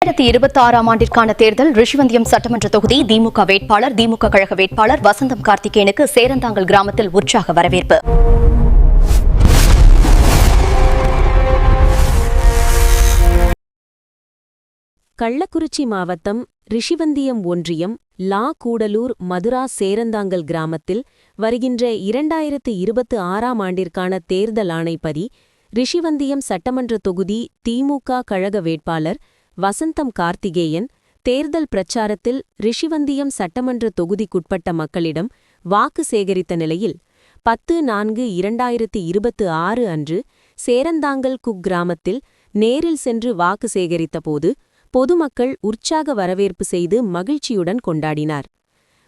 2026 ஆண்டிற்கான தேர்தல் ரிஷிவந்தியம் சட்டமன்ற தொகுதி திமுக வேட்பாளர் திமுக கழக வேட்பாளர் வசந்தம் கார்த்திகேயனுக்கு சேரந்தாங்கல் கிராமத்தில் உற்சாக வரவேற்பு. கள்ளக்குறிச்சி மாவட்டம் ரிஷிவந்தியம் ஒன்றியம் கூடலூர் மதுரா சேரந்தாங்கல் கிராமத்தில் வருகின்ற 2026 ஆண்டிற்கான தேர்தல் ஆணைப்படி ரிஷிவந்தியம் சட்டமன்ற தொகுதி திமுக கழக வேட்பாளர் வசந்தம் கார்த்திகேயன் தேர்தல் பிரச்சாரத்தில் ரிஷிவந்தியம் சட்டமன்ற தொகுதிக்குட்பட்ட மக்களிடம் வாக்கு சேகரித்த நிலையில் 10/4/2026 அன்று சேரந்தாங்கல் குக்கிராமத்தில் நேரில் சென்று வாக்கு சேகரித்தபோது பொதுமக்கள் உற்சாக வரவேற்பு செய்து மகிழ்ச்சியுடன் கொண்டாடினார்.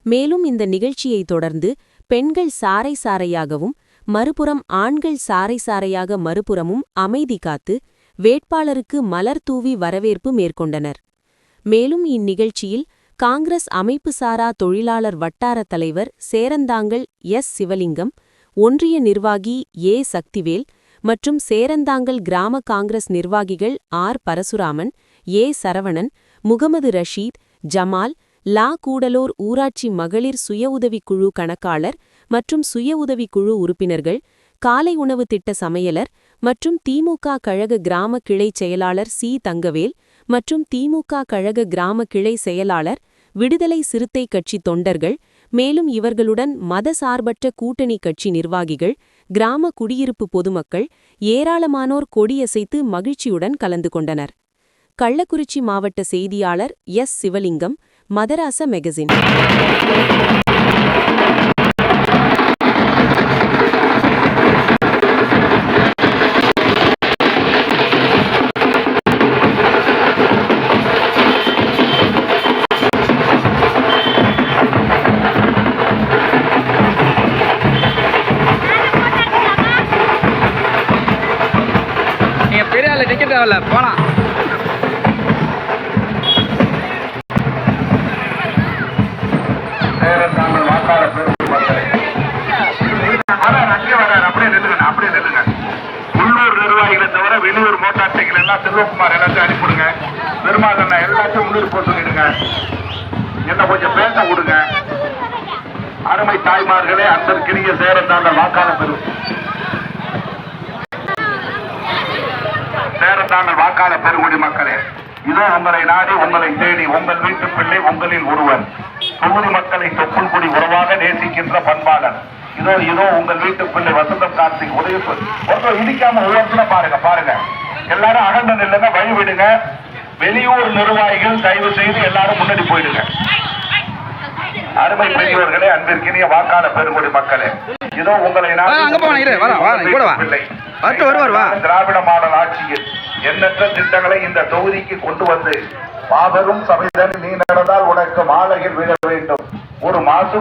மேலும் இந்த நிகழ்ச்சியைத் தொடர்ந்து பெண்கள் சாறை சாறையாகவும் மறுபுறம் ஆண்கள் சாறை சாறையாக மறுபுறமும் அமைதி காத்து வேட்பாளருக்கு மலர் தூவி வரவேற்பு மேற்கொண்டனர். மேலும் இந்நிகழ்ச்சியில் காங்கிரஸ் அமைப்பு சாரா தொழிலாளர் வட்டார தலைவர் சேரந்தாங்கல் சிவலிங்கம், ஒன்றிய நிர்வாகி சக்திவேல் மற்றும் சேரந்தாங்கல் கிராம காங்கிரஸ் நிர்வாகிகள் பரசுராமன், சரவணன், முகமது ரஷீத், ஜமால், கூடலூர் ஊராட்சி மகளிர் சுய உதவிக்குழு கணக்காளர் மற்றும் சுய உதவிக்குழு உறுப்பினர்கள், காலை உணவு திட்ட சமையலர் மற்றும் திமுக கழக கிராம கிளை செயலாளர் தங்கவேல் மற்றும் திமுக கழக கிராம கிளை செயலாளர், விடுதலை சிறுத்தை கட்சி தொண்டர்கள், மேலும் இவர்களுடன் மத சார்பற்ற கூட்டணி கட்சி நிர்வாகிகள், கிராம குடியிருப்பு பொதுமக்கள் ஏராளமானோர் கொடியசைத்து மகிழ்ச்சியுடன் கலந்து கொண்டனர். கள்ளக்குறிச்சி மாவட்ட செய்தியாளர் சிவலிங்கம், மதராச மெகசின். பெரிய ஆளு டிக்கெட் ஆகல போலாம். உள்ளூர் நிர்வாகிகளை தவிர வெளியூர் மோட்டார் சைக்கிள் எல்லாம் செல்வகுமார் எல்லாத்தையும் அனுப்பிவிடுங்க. பெருமாள் எல்லாத்தையும் உள்ளூர் போட்டு சொல்லிடுங்க. என்ன கொஞ்சம் பேச விடுங்க. அருமை தாய்மார்களே, அன்பிற்கினிய சேரந்தாங்கல் வாக்காள பெருங்குடி மக்களே, இதோ உங்களை நாடி உங்களை தேடி உங்கள் வீட்டு பிள்ளை உங்களில் ஒருவர், தொகுதி மக்களை தொப்புள் குடி உறவாக நேசிக்கின்ற பண்பாளர், இதோ உங்கள் வீட்டு பிள்ளை வசந்தம் கார்த்திக் உதயப்பு. ஒருத்தர் இடிக்காம ஒவ்வொருத்தரும் பாருங்க. எல்லாரும் அகண்ட நில்லுங்க, வழி விடுங்க. வெளியூர் நிர்வாகிகள் தயவு செய்து எல்லாரும் முன்னாடி போயிடுங்க. அருமை பெரியவர்களே, அன்பிற்கினிய வாக்காள பெருங்குடி மக்களே, இதோ உங்களை திராவிட மாடல் ஆட்சியில் எண்ணற்ற திட்டங்களை இந்த தொகுதிக்கு கொண்டு வந்து மாபெரும் சபைதன் நீ நடந்தால் உனக்கு மாலையில் விழ வேண்டும். ஒரு மாசு